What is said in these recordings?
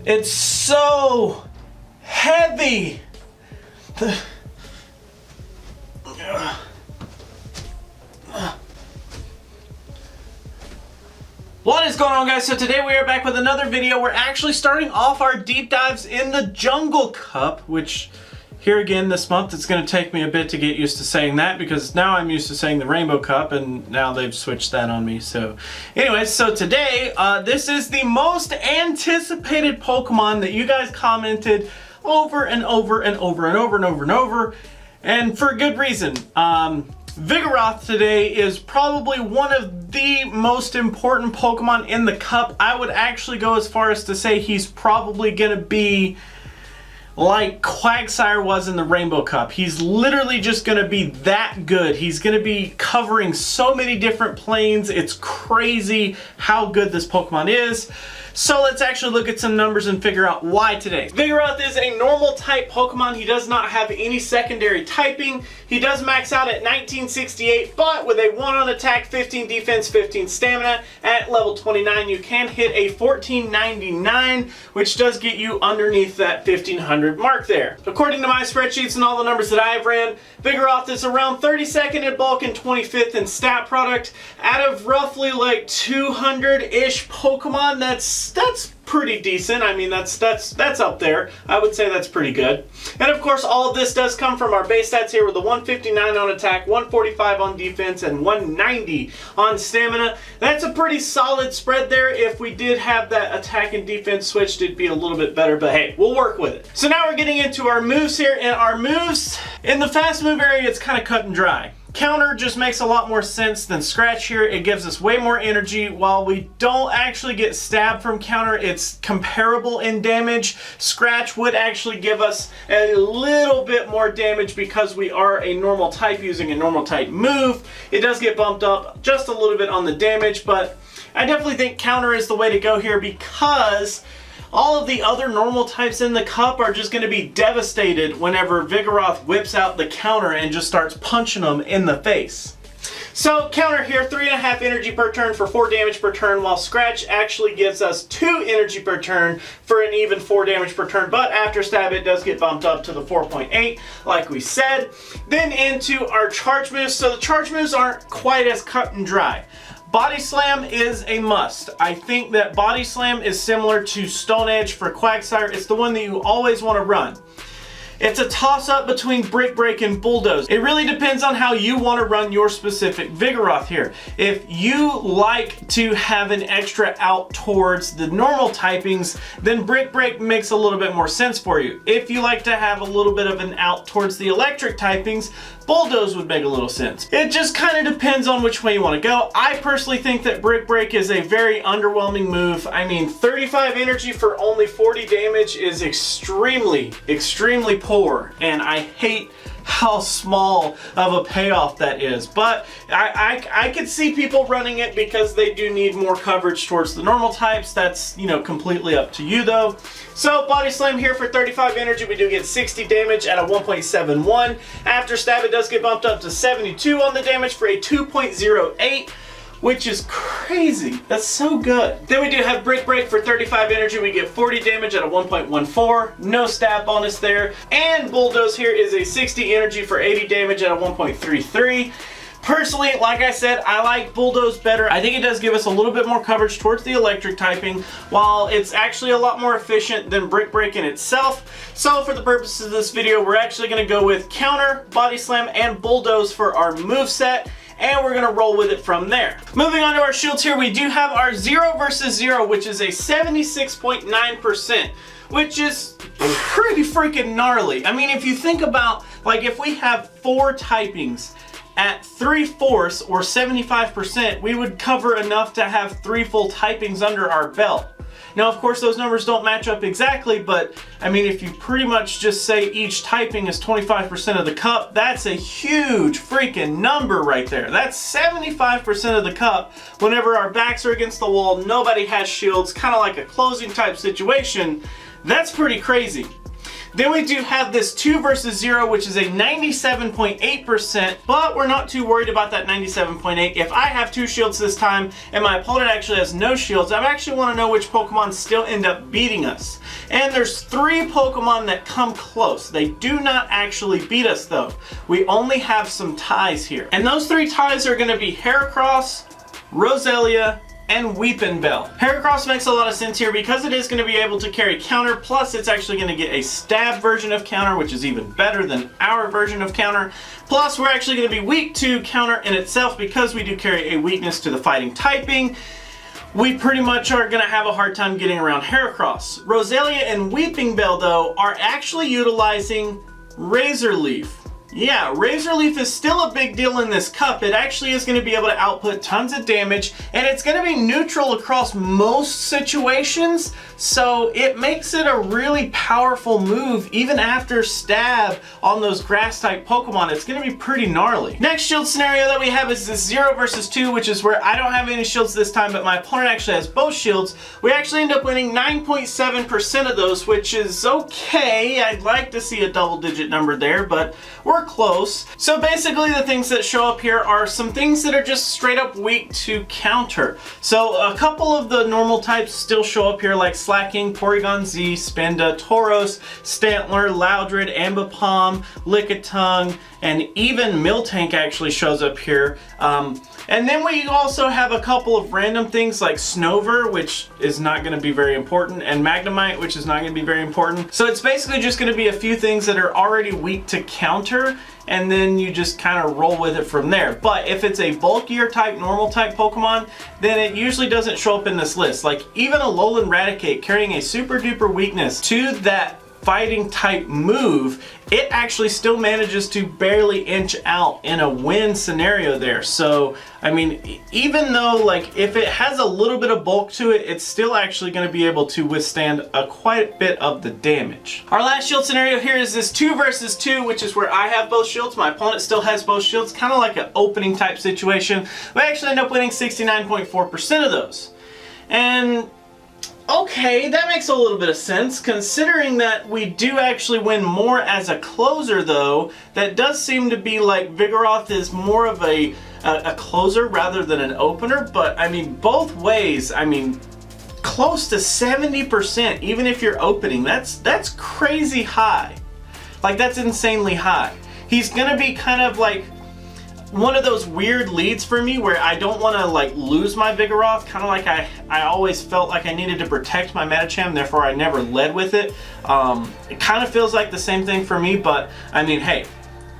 It's so heavy. What is going on, guys? So today we are back with another video. We're actually starting off our deep dives in the Jungle Cup, which here again this month it's going to take me a bit to get used to saying that because now I'm used to saying the Rainbow Cup and now they've switched that on me. So anyways, so today this is the most anticipated Pokemon that you guys commented over and over and over and over and over and over, and for good reason. Vigoroth today is probably one of the most important Pokemon in the Cup. I would actually go as far as to say he's probably going to be like Quagsire was in the Rainbow Cup. He's literally just going to be that good. He's going to be covering so many different planes. It's crazy how good this Pokemon is. So let's actually look at some numbers and figure out why today. Vigoroth is a normal type Pokemon. He does not have any secondary typing. He does max out at 1968, but with a 1 on attack, 15 defense, 15 stamina, at level 29 you can hit a 1499, which does get you underneath that 1500 mark there. According to my spreadsheets and all the numbers that I have ran, Vigoroth is around 32nd in bulk and 25th in stat product. Out of roughly like 200-ish Pokemon, that's pretty decent. I mean, that's up there. I would say that's pretty good. And of course, all of this does come from our base stats here with the 159 on attack, 145 on defense, and 190 on stamina. That's a pretty solid spread there. If we did have that attack and defense switched, it'd be a little bit better, but hey, we'll work with it. So now we're getting into our moves here, and our moves in the fast move area, it's kind of cut and dry. Counter just makes a lot more sense than Scratch here. It gives us way more energy. While we don't actually get stabbed from Counter, it's comparable in damage. Scratch would actually give us a little bit more damage because we are a normal type using a normal type move. It does get bumped up just a little bit on the damage, but I definitely think Counter is the way to go here because all of the other normal types in the Cup are just going to be devastated whenever Vigoroth whips out the Counter and just starts punching them in the face. So Counter here, 3.5 energy per turn for 4 damage per turn, while Scratch actually gives us 2 energy per turn for an even 4 damage per turn, but after stab it does get bumped up to the 4.8 like we said. Then into our charge moves. So the charge moves aren't quite as cut and dry. Body Slam is a must. I think that Body Slam is similar to Stone Edge for Quagsire. It's the one that you always want to run. It's a toss-up between Brick Break and Bulldoze. It really depends on how you want to run your specific Vigoroth here. If you like to have an extra out towards the normal typings, then Brick Break makes a little bit more sense for you. If you like to have a little bit of an out towards the electric typings, Bulldoze would make a little sense. It just kind of depends on which way you want to go. I personally think that Brick Break is a very underwhelming move. I mean, 35 energy for only 40 damage is extremely poor, and I hate how small of a payoff that is. But I could see people running it because they do need more coverage towards the normal types. That's, you know, completely up to you though. So Body Slam here for 35 energy, we do get 60 damage at a 1.71. After stab it does get bumped up to 72 on the damage for a 2.08. which is crazy. That's so good. Then we do have Brick Break for 35 energy. We get 40 damage at a 1.14. No stab bonus there. And Bulldoze here is a 60 energy for 80 damage at a 1.33. Personally, like I said, I like Bulldoze better. I think it does give us a little bit more coverage towards the electric typing, while it's actually a lot more efficient than Brick Break in itself. So for the purposes of this video, we're actually going to go with Counter, Body Slam, and Bulldoze for our moveset, and we're going to roll with it from there. Moving on to our shields here, we do have our 0 versus 0, which is a 76.9%, which is pretty freaking gnarly. I mean, if you think about, like, if we have 4 typings at 3/4 or 75%, we would cover enough to have 3 full typings under our belt. Now, of course, those numbers don't match up exactly, but I mean, if you pretty much just say each typing is 25% of the Cup, that's a huge freaking number right there. That's 75% of the Cup whenever our backs are against the wall, nobody has shields, kind of like a closing type situation. That's pretty crazy. Then we do have this 2 versus 0, which is a 97.8%, but we're not too worried about that 97.8. If I have 2 shields this time and my opponent actually has no shields, I actually want to know which Pokemon still end up beating us. And there's 3 Pokemon that come close. They do not actually beat us though. We only have some ties here. And those 3 ties are going to be Heracross, Roselia, and Weepinbell. Heracross makes a lot of sense here because it is going to be able to carry counter, plus it's actually going to get a stab version of counter, which is even better than our version of counter. Plus we're actually going to be weak to counter in itself because we do carry a weakness to the fighting typing. We pretty much are going to have a hard time getting around Heracross. Roselia and Weepinbell though are actually utilizing Razor Leaf. Yeah, Razor Leaf is still a big deal in this cup. It actually is going to be able to output tons of damage, and it's going to be neutral across most situations, so it makes it a really powerful move even after stab on those grass type Pokemon. It's going to be pretty gnarly. Next shield scenario that we have is this 0 versus 2, which is where I don't have any shields this time, but my opponent actually has both shields. We actually end up winning 9.7% of those, which is okay. I'd like to see a double-digit number there, but we're close. So basically the things that show up here are some things that are just straight up weak to counter. So a couple of the normal types still show up here, like Slacking, Porygon Z, Spinda, Tauros, Stantler, Loudred, Ambipom, Lickitung, and even Miltank actually shows up here. And then we also have a couple of random things like Snover, which is not going to be very important, and Magnemite, which is not going to be very important. So it's basically just going to be a few things that are already weak to counter, and then you just kind of roll with it from there. But if it's a bulkier type, normal type Pokemon, then it usually doesn't show up in this list. Like even a Alolan Raticate carrying a super duper weakness to that fighting type move, it actually still manages to barely inch out in a win scenario there. So I mean, even though like if it has a little bit of bulk to it, it's still actually going to be able to withstand quite a bit of the damage. Our last shield scenario here is this 2 versus 2, which is where I have both shields, my opponent still has both shields, kind of like an opening type situation. We actually end up winning 69.4% of those. And okay, that makes a little bit of sense, considering that we do actually win more as a closer though. That does seem to be like Vigoroth is more of a closer rather than an opener, but I mean both ways, I mean close to 70% even if you're opening. That's crazy high. Like that's insanely high. He's gonna be kind of like one of those weird leads for me where I don't want to like lose my Vigoroth, kind of like I always felt like I needed to protect my Medicham, therefore I never led with it. It kind of feels like the same thing for me, but I mean, hey,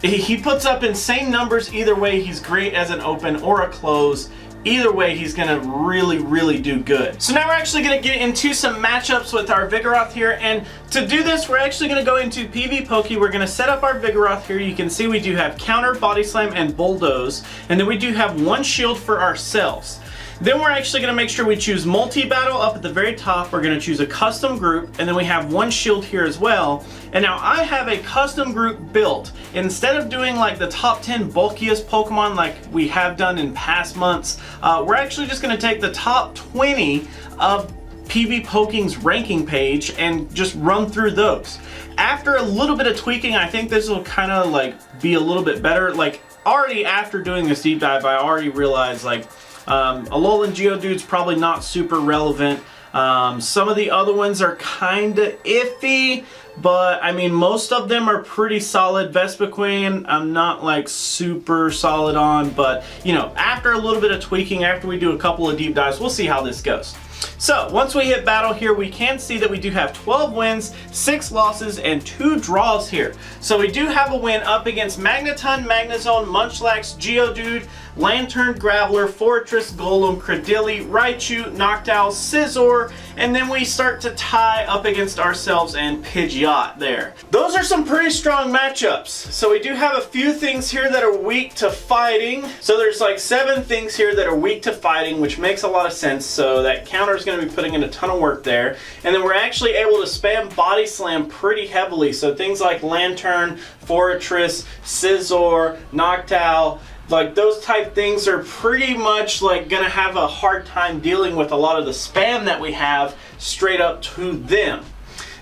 he puts up insane numbers either way. He's great as an open or a close. Either way, he's gonna really do good. So now we're actually gonna get into some matchups with our Vigoroth here, and to do this, we're actually gonna go into PV Poke. We're gonna set up our Vigoroth here. You can see we do have Counter, Body Slam, and Bulldoze, and then we do have 1 shield for ourselves. Then we're actually going to make sure we choose multi-battle up at the very top. We're going to choose a custom group, and then we have 1 shield here as well. And now I have a custom group built. Instead of doing like the top 10 bulkiest Pokemon like we have done in past months, we're actually just going to take the top 20 of PV Poking's ranking page and just run through those. After a little bit of tweaking, I think this will kind of like be a little bit better. Like already after doing this deep dive, I already realized like Alolan Geodude's probably not super relevant. Some of the other ones are kind of iffy, but I mean most of them are pretty solid. Vespiquen I'm not like super solid on, but you know, after a little bit of tweaking, after we do a couple of deep dives, we'll see how this goes. So once we hit battle here, we can see that we do have 12 wins, 6 losses, and 2 draws here. So we do have a win up against Magneton, Magnezone, Munchlax, Geodude, Lantern, Graveler, Fortress, Golem, Credilli, Raichu, Noctowl, Scizor, and then we start to tie up against ourselves and Pidgeot there. Those are some pretty strong matchups. So we do have a few things here that are weak to fighting. So there's like 7 things here that are weak to fighting, which makes a lot of sense. So that counter is going to be putting in a ton of work there. And then we're actually able to spam Body Slam pretty heavily. So things like Lantern, Fortress, Scizor, Noctowl, like those type things are pretty much like gonna have a hard time dealing with a lot of the spam that we have straight up to them.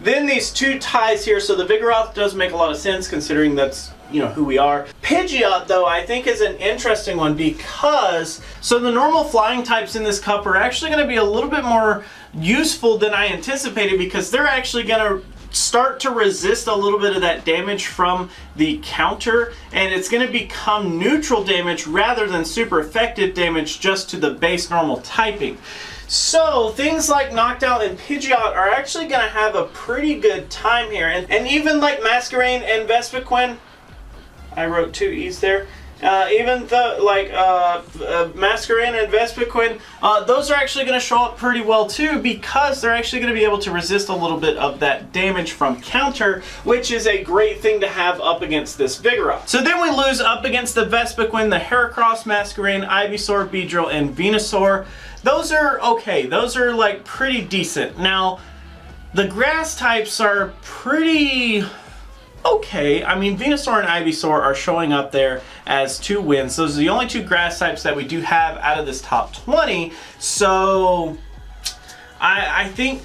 Then these two ties here, so the Vigoroth does make a lot of sense considering that's, you know, who we are. Pidgeot, though, I think is an interesting one because, so the normal flying types in this cup are actually going to be a little bit more useful than I anticipated because they're actually going to start to resist a little bit of that damage from the counter, and it's going to become neutral damage rather than super effective damage just to the base normal typing. So things like Noctowl and Pidgeot are actually going to have a pretty good time here, and even like Masquerain and Vespiquen, I wrote two E's there. Even the Masquerain and Vespiquen, those are actually going to show up pretty well too because they're actually going to be able to resist a little bit of that damage from counter, which is a great thing to have up against this Vigoroth. So then we lose up against the Vespiquen, the Heracross, Masquerain, Ivysaur, Beedrill, and Venusaur. Those are okay. Those are like pretty decent. Now, the grass types are pretty okay. I mean, Venusaur and Ivysaur are showing up there as 2 wins. Those are the only 2 grass types that we do have out of this top 20. So I think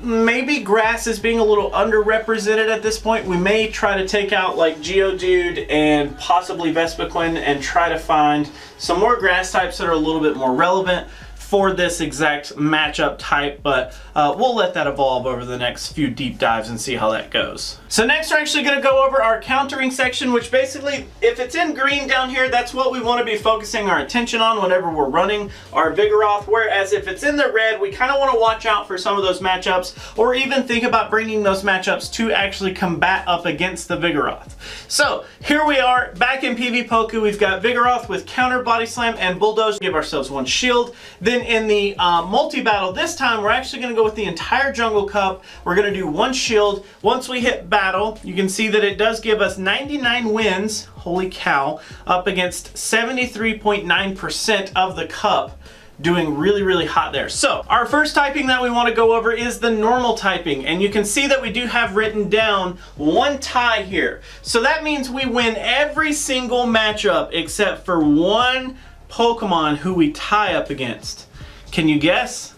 maybe grass is being a little underrepresented at this point. We may try to take out like Geodude and possibly Vespiquen and try to find some more grass types that are a little bit more relevant for this exact matchup type, but we'll let that evolve over the next few deep dives and see how that goes. So next we're actually going to go over our countering section, which basically, if it's in green down here, that's what we want to be focusing our attention on whenever we're running our Vigoroth, whereas if it's in the red, we kind of want to watch out for some of those matchups, or even think about bringing those matchups to actually combat up against the Vigoroth. So here we are back in PvPoke. We've got Vigoroth with counter, Body Slam, and Bulldoze. Give ourselves 1 shield. Then in the multi-battle this time, we're actually going to go with the entire Jungle Cup. We're going to do 1 shield. Once we hit battle, you can see that it does give us 99 wins, holy cow, up against 73.9% of the cup. Doing really, really hot there. So our first typing that we want to go over is the normal typing, and you can see that we do have written down 1 tie here. So that means we win every single matchup except for 1 Pokemon who we tie up against. Can you guess?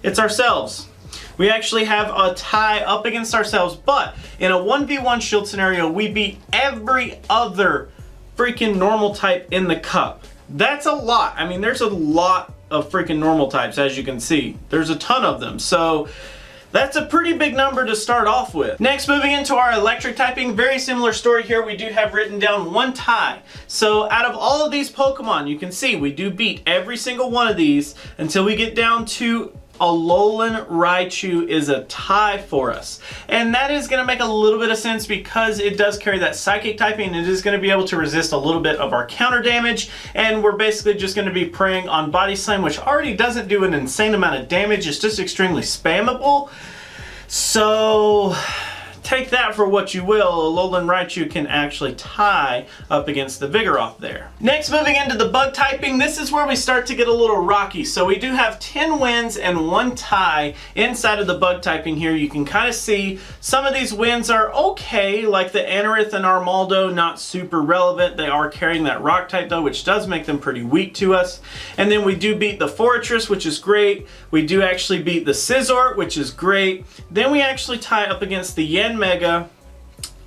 It's ourselves. We actually have a tie up against ourselves, but in a 1v1 shield scenario, we beat every other freaking normal type in the cup. That's a lot. I mean, there's a lot of freaking normal types, as you can see. There's a ton of them. So that's a pretty big number to start off with. Next, moving into our electric typing, very similar story here. We do have written down 1 tie. So out of all of these Pokemon, you can see we do beat every single one of these until we get down to Alolan Raichu is a tie for us. And that is going to make a little bit of sense because it does carry that psychic typing and it is going to be able to resist a little bit of our counter damage. And we're basically just going to be preying on Body Slam, which already doesn't do an insane amount of damage. It's just extremely spammable. So take that for what you will. Alolan Raichu can actually tie up against the Vigoroth there. Next, moving into the bug typing, this is where we start to get a little rocky. So we do have 10 wins and 1 tie inside of the bug typing here. You can kind of see some of these wins are okay, like the Anorith and Armaldo, not super relevant. They are carrying that rock type though, which does make them pretty weak to us. And then we do beat the Fortress, which is great. We do actually beat the Scizor, which is great. Then we actually tie up against the Yanmega.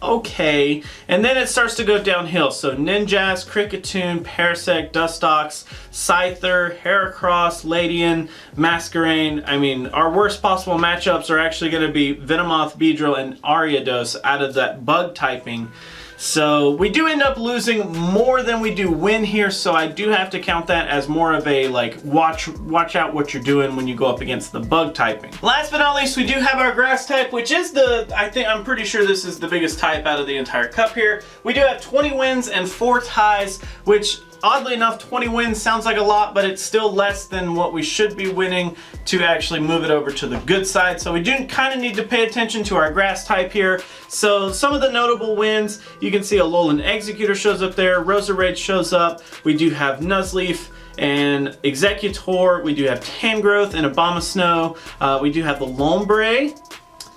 Okay, and then it starts to go downhill. So Ninjask, Kricketune, Parasect, Dustox, Scyther, Heracross, Ladian, Masquerain. I mean, our worst possible matchups are actually going to be Venomoth, Beedrill, and Ariados out of that bug typing. So we do end up losing more than we do win here, so I do have to count that as more of a like watch out what you're doing when you go up against the bug typing. Last but not least, we do have our grass type, which is I'm pretty sure this is the biggest type out of the entire cup here. We do have 20 wins and 4 ties, which oddly enough, 20 wins sounds like a lot, but it's still less than what we should be winning to actually move it over to the good side. So we do kind of need to pay attention to our grass type here. So some of the notable wins, you can see Alolan Executor shows up there, Roserade shows up, we do have Nuzleaf and Executor, we do have Tangrowth and Abomasnow, we do have the Lombre,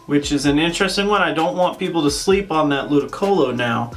which is an interesting one. I don't want people to sleep on that Ludicolo now.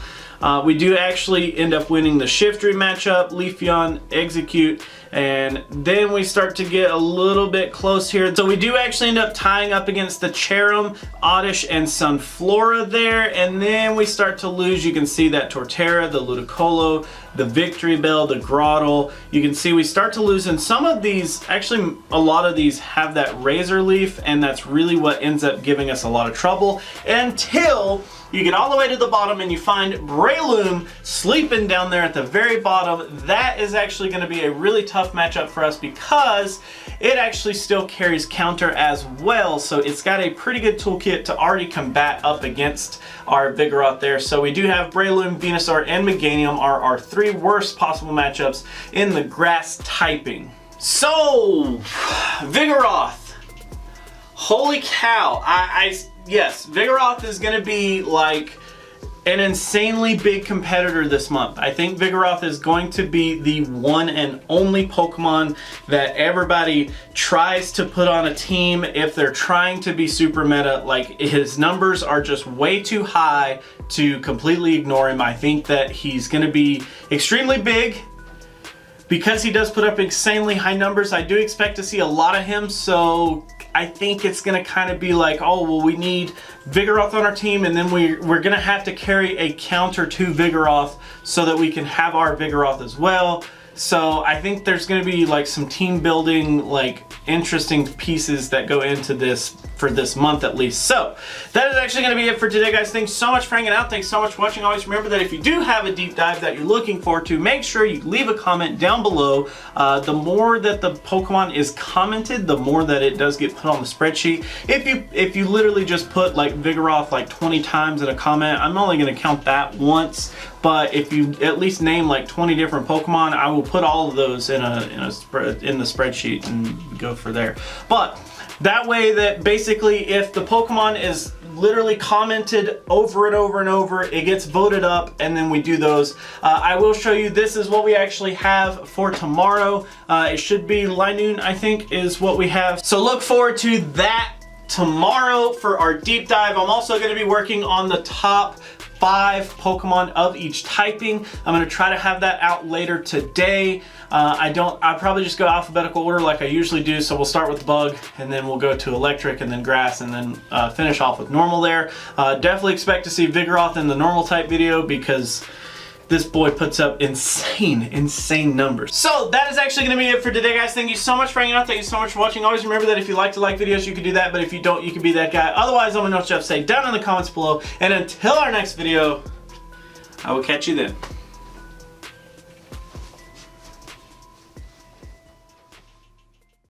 We do actually end up winning the Shiftry matchup, Leafeon, Execute, And then we start to get a little bit close here. So we do actually end up tying up against the Cherim, Oddish, and Sunflora there. And then we start to lose. You can see that Torterra, the Ludicolo, the Victory Bell, the Grottle. You can see we start to lose, and some of these, actually a lot of these have that Razor Leaf, and that's really what ends up giving us a lot of trouble until you get all the way to the bottom and you find Breloom sleeping down there at the very bottom. That is actually going to be a really tough matchup for us because it actually still carries counter as well. So it's got a pretty good toolkit to already combat up against our Vigoroth there. So we do have Breloom, Venusaur, and Meganium are our 3 worst possible matchups in the grass typing. So, Vigoroth. Holy cow. Yes, Vigoroth is going to be like an insanely big competitor this month. I think Vigoroth is going to be the one and only Pokemon that everybody tries to put on a team if they're trying to be super meta. Like, his numbers are just way too high to completely ignore him. I think that he's going to be extremely big. Because he does put up insanely high numbers, I do expect to see a lot of him, so I think it's going to kind of be like, oh, well, we need Vigoroth on our team, and then we're going to have to carry a counter to Vigoroth so that we can have our Vigoroth as well. So I think there's going to be like some team building, like interesting pieces that go into this for this month at least. So that is actually going to be it for today, guys. Thanks so much for hanging out. Thanks so much for watching. Always remember that if you do have a deep dive that you're looking forward to, make sure you leave a comment down below. The more that the Pokemon is commented, the more that it does get put on the spreadsheet. If you literally just put like Vigoroth like 20 times in a comment, I'm only going to count that once. But if you at least name like 20 different Pokemon, I will put all of those in the spreadsheet and go for there. But that way that basically if the Pokemon is literally commented over and over and over, it gets voted up, and then we do those. I will show you, this is what we actually have for tomorrow. It should be Linoon, I think, is what we have. So look forward to that tomorrow for our deep dive. I'm also going to be working on the top 5 Pokemon of each typing. I'm going to try to have that out later today. I'll probably just go alphabetical order like I usually do. So we'll start with Bug, and then we'll go to Electric, and then Grass, and then finish off with Normal there. Definitely expect to see Vigoroth in the Normal type video because this boy puts up insane numbers. So that is actually going to be it for today, guys. Thank you so much for hanging out. Thank you so much for watching. Always remember that if you like to like videos, you can do that. But if you don't, you can be that guy. Otherwise, let me know what you have to say down in the comments below. And until our next video, I will catch you then.